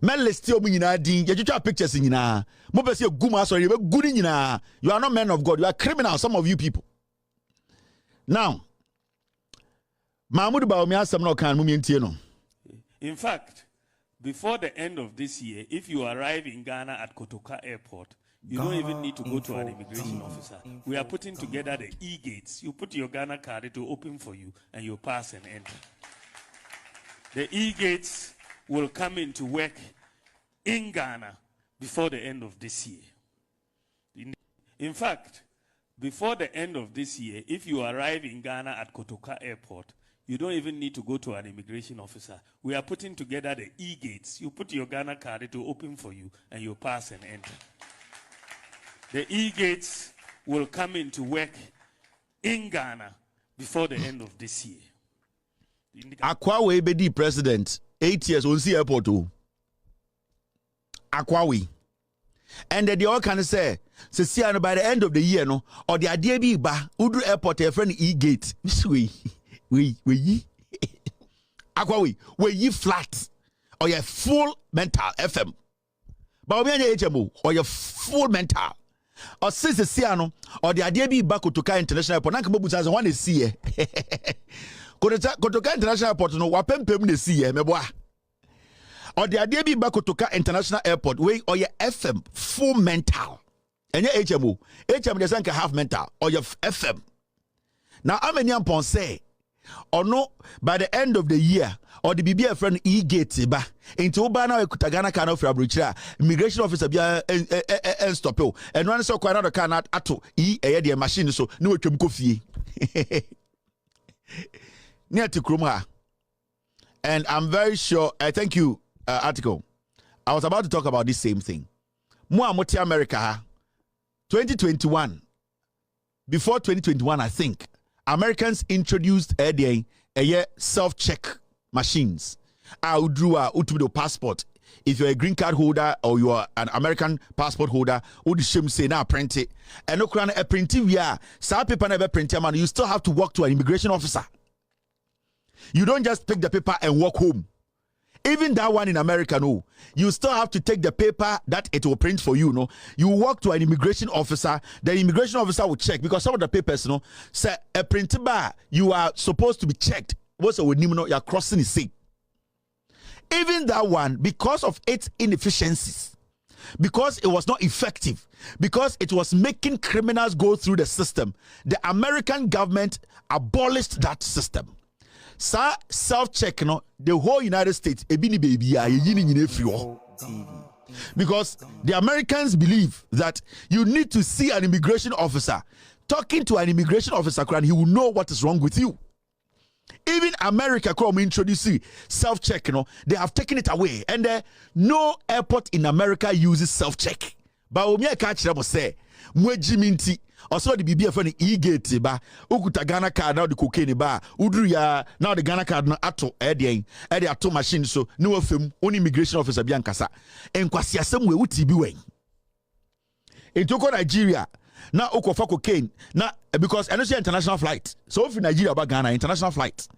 Men list you nyina din. You try pictures nyina. Mo be say guma sorry, you good nyina. You are not men of God. You are criminals, some of you people. Now, Mahmoud Bawumia asem no kan mumi ntie no. In fact, before the end of this year, if you arrive in Ghana at Kotoka Airport, you don't even need to go to an immigration officer. We are putting together the e-gates. You put your Ghana card, it will open for you, and you pass and enter. The e-gates will come into work in Ghana before the end of this year. In fact, before the end of this year, if you arrive in Ghana at Kotoka Airport, you don't even need to go to an immigration officer. We are putting together the e-gates. You put your Ghana card, it will open for you, and you pass and enter. The e-gates will come into work in Ghana before the end of this year. Akwawe bedi president 8 years on see airport o. Akwawe. And they all can say by the end of the year no or the idea be ba udu airport a friend e-gate. We Akwawe we ye flat or your full mental FM. But we any HMO or your full mental. Or since the Siano or the idea be back to Car International Airport. Nankabu says one is see. Kotoka International Airport no wapem de see meboa. Or the idea be back to Car International Airport way or your FM full mental. And your HMO. HMO doesn't have mental or your FM. Now how many upon say or no by the end of the year or the BBA friend e-gate ba into Obana Kutagana can of Fabrica immigration officer be and stop you and one so quite another cannot ato the machine so no coffee near to Kruma. And I'm very sure I thank you article. I was about to talk about this same thing. Muamoti America 2021 before 2021 I think Americans introduced a self-check machines. Utubido passport. If you're a green card holder or you are an American passport holder, say now print it. And no a printing via some paper never print man. You still have to walk to an immigration officer. You don't just pick the paper and walk home. Even that one in America, no. You still have to take the paper that it will print for you, no. You walk to an immigration officer, the immigration officer will check because some of the papers, no, say a printer bar, you are supposed to be checked. What's with you are crossing the sea. Even that one, because of its inefficiencies, because it was not effective, because it was making criminals go through the system, the American government abolished that system. Sa self-check no the whole United States ebini baby because the Americans believe that you need to see an immigration officer. Talking to an immigration officer, he will know what is wrong with you. Even America come introduce self-check, they have taken it away, and no airport in America uses self-check. But we catch them say mwejiminti also the BBA for the e-gate ba ukuta Ghana card now the cocaine ba udru ya now the Ghana card na ato edi ato machine so no afem only immigration officer bi ankasa Nkwasiafuo we uti bi wen etoko Nigeria na okofa cocaine na because I know international flight so if Nigeria ba Ghana international flight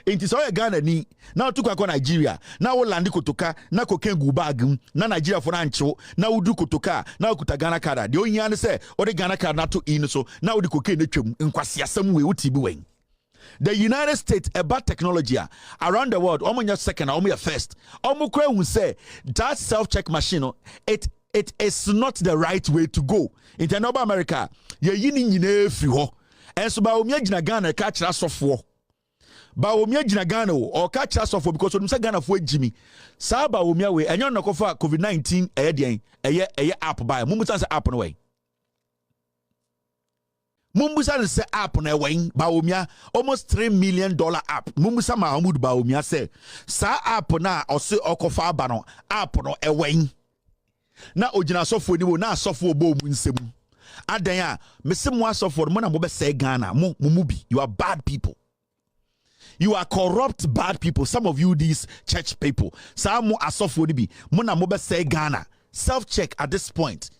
enti so Ghana ni na otuko akọ Nigeria na wo land Kotoka na cocaine gu bag na Nigeria for ancho na udu Kotoka na okuta Ghana card de onyi an say o de Ghana card na to in so na wo de cocaine na twem Nkwasiafuo we uti bi wen. The United States about technology around the world almost second almost first almost who say that self-check machine it is not the right way to go. In North America, you're yini free ho. And so Baumia Jina Ghana catch Asofo. Baumia Jina Ghana or catch Asofo because when you say Ghana for Jimmy, Sa Baumia way and you're not for COVID-19 a year app by Mumusan's app on way. Mumusan say app on a wing Baumia almost $3 million app. Mumusa Mahmoud Baumia say Sa app na or say Okofa Bano app on a wing. Na ojina Asofo ni wo na Asofo bo mu nsem adan a mesem Asofo mo na mo be say Ghana mo bi you are bad people, you are corrupt bad people, some of you these church people some mo Asofo ni bi mo na mo be say Ghana. Self check at this point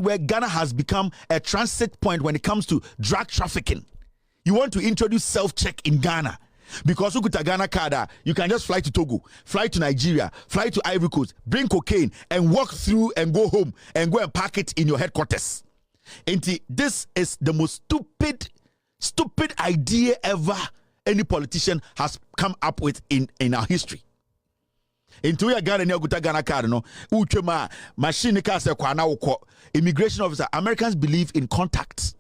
where Ghana has become a transit point when it comes to drug trafficking. You want to introduce self check in Ghana. Because you could Ghana card, you can just fly to Togo, fly to Nigeria, fly to Ivory Coast, bring cocaine and walk through and go home and go and pack it in your headquarters. And this is the most stupid idea ever any politician has come up with in our history. Into your Ghana Ghana card, no, uchema machine case kwana woko. Immigration officer, Americans believe in contact.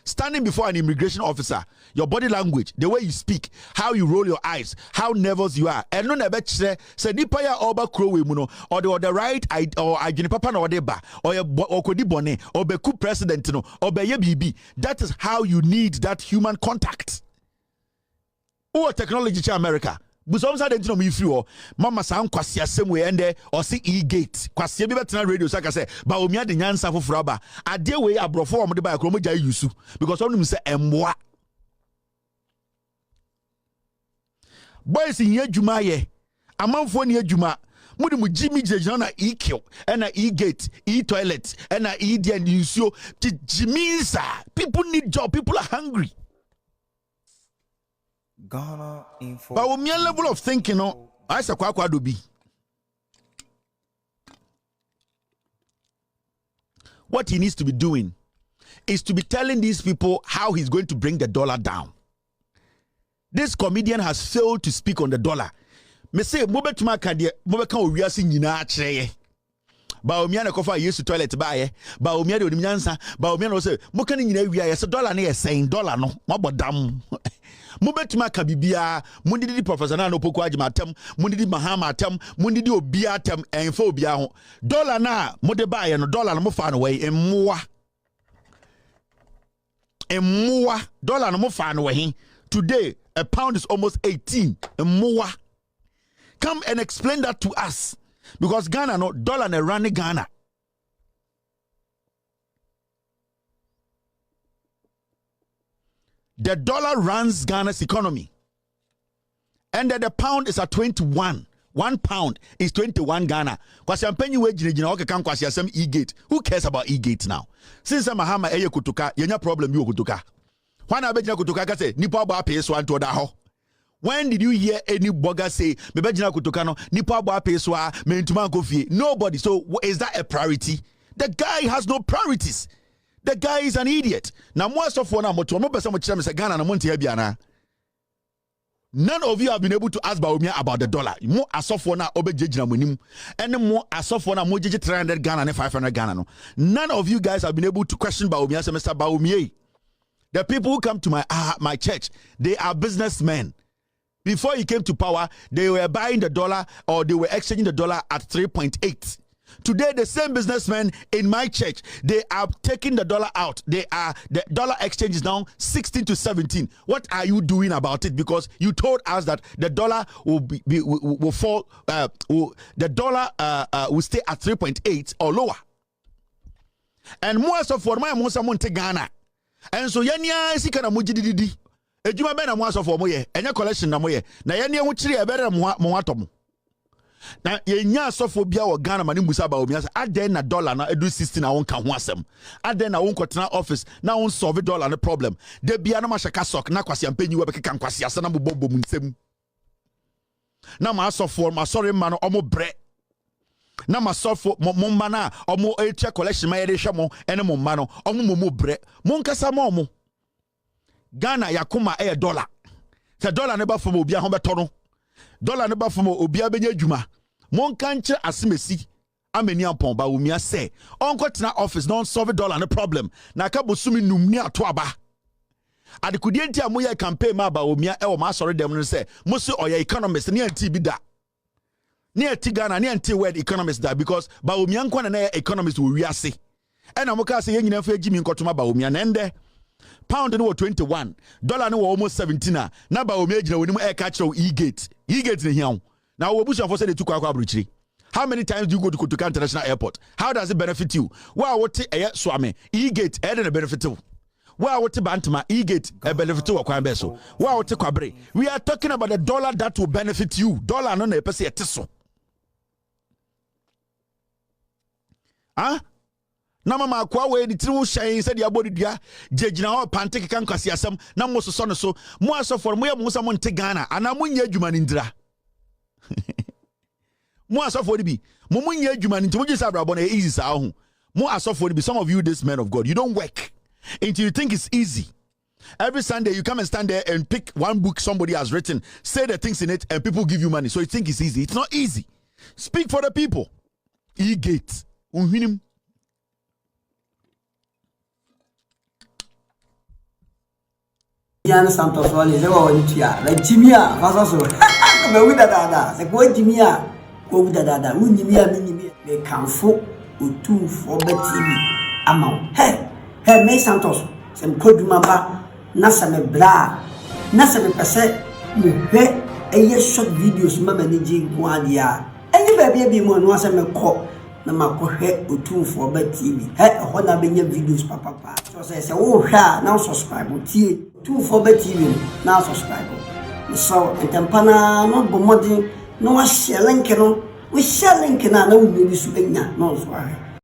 Standing before an immigration officer, your body language, the way you speak, how you roll your eyes, how nervous you are, and no never say nipa ya oba krowe muno or the right or ajini papa na odeba or kodi bone or be coup president no or be ye bibi. That is how you need that human contact. Oh, technology cha America. Busom sa dentino mi free o mama sa Nkwasiafuo we ende or see e-gate Kwasiafuo bi betena radio so ka say ba omia de nyansa foforo ba ade we abrofo o mo de ba akro mo ja yusu because onum say emboa boys in adwuma ye amanfo ne adwuma mudi mu jimi jejina na e-kill na e-gate e-toilet na e-dia nsuo jiminsa. People need job, people are hungry. Ghana info. But with my level of thinking, I say kwa do be. What he needs to be doing is to be telling these people how he's going to bring the dollar down. This comedian has failed to speak on the dollar. Me say mobe tuma kadie mobe kan owiase nyina akire. Ba omia na kofa yesu toilet ba ye. Ba omia de onimnyansa. Ba omia no say mo kan nyina wia ye. So dollar na ye saying dollar no mabodam. Mubetuma kabibia mundidi professor na no poku ajimatem mundidi mahama atem mundidi obia atem enfo obia ho dollar na mode ba ye no dollar no mo fa no we emmoa dollar no mo fa no we today a pound is almost 18 emmoa. Come and explain that to us because Ghana no dollar na run Ghana. The dollar runs Ghana's economy. And the pound is at 21. 1 pound is 21 Ghana. E-gate. Who cares about e-gate now? Since I'm a hammer, kutuka, yenya problem you kutuka. When I bet you kutuka say, nipa ba pay so anto da ho. When did you hear any blogger say, Bebejina kutuka no, nipa ba pay so me ntuma kofi? Nobody. So is that a priority? The guy has no priorities. The guy is an idiot. Now, more Asofo na moto mo pesa mo kira me say Ghana na monte biana. None of you have been able to ask Baumia about the dollar. Mo Asofo na obejejina monim. And mo Asofo na mo jeje 300 Ghana and 500 Ghana no. None of you guys have been able to question Baumia say Mr. Baumia. The people who come to my church, they are businessmen. Before he came to power, they were buying the dollar or they were exchanging the dollar at 3.8. Today, the same businessmen in my church, they are taking the dollar out. The dollar exchange is now 16 to 17. What are you doing about it? Because you told us that the dollar will fall. The dollar will stay at 3.8 or lower. And more so for my most amount Ghana. And so yanya si kana mujididi. Ejuma be na mo asofo mo ye. Enya collection na mo ye. Na yanya ho kire e be re mo atom. Na yenya Asofo bia wo Ghana mani musa ba omi asa aden na dollar na edu 16 na won ka ho asem aden na won kotena office na won solve dollar no problem de bia na mashaka sok na kwase ampanyi we bekeka nkwase asa na bobbo mu nsem na ma Asofo ma sorry ma no omo bre na ma Asofo mo ma na omo eche collection ma yede hwe mo ene mo ma no omo mo bre mo nkasa ma omo Ghana yakoma e dollar se dollar ne ba fo obi a ho beto no dollar ne ba fo obi a benya dwuma mon kanche asemesi ameni ampon ba umia say onko tena office non solve dollar no problem na ka bosumi numni ato aba adekudie ntia moye campaign ma ba umia e wo ma sori dem no say mo se oya economist ne anti bi da ne anti Ghana ne anti world economist da because ba umia nko na economist wo wiase e na mo ka say yenyina fa gimi nkotoma ba umia na ende pound no 21 dollar no almost 17 na ba umia gina woni mo e ka kire e-gate ne hian. Now, OWUSU said they took Ghpage. How many times do you go to Kotoka International Airport? How does it benefit you? Well, what Swami e-gate and benefit you. Well, what Bantama e-gate a benefit to Kwambeso. Well, what Kwabre. We are talking about the dollar that will benefit you. Dollar no ne pese etiso. Huh? na mama akwa we di tiri wo hyan said ya body dua jejina ho panteke kan kwase asem na mo so no so mo asofo mo ye mo sa mo nte Ghana ana mo nya adwuma ni ndira mo asofo di bi mo nya adwuma ni nti mo gisa brabo na easy sa ho mo asofo di bi some of you this men of God you don't work until you think it's easy. Every Sunday you come and stand there and pick one book somebody has written, say the things in it and people give you money, so you think it's easy. It's not easy. Speak for the people. Gate unhinim. Yan Santos wale lewa wanitia la jimia fasaso me wida dada se ko jimia ko wida dada unjimia minimia me kanfo otumfo betimi ama he me Santos se mkoduma ba na se me bra na se me pese me hwe eye short videos mama ni ji kwadia eni ba bia bi mo no se me ko na makohwe otumfo betimi ho na benya videos papa so se wo hwa na subscribe tie otumfo betimi na subscribe so entampana no bomodi no wa share link no we share link na na wo bi su enya no so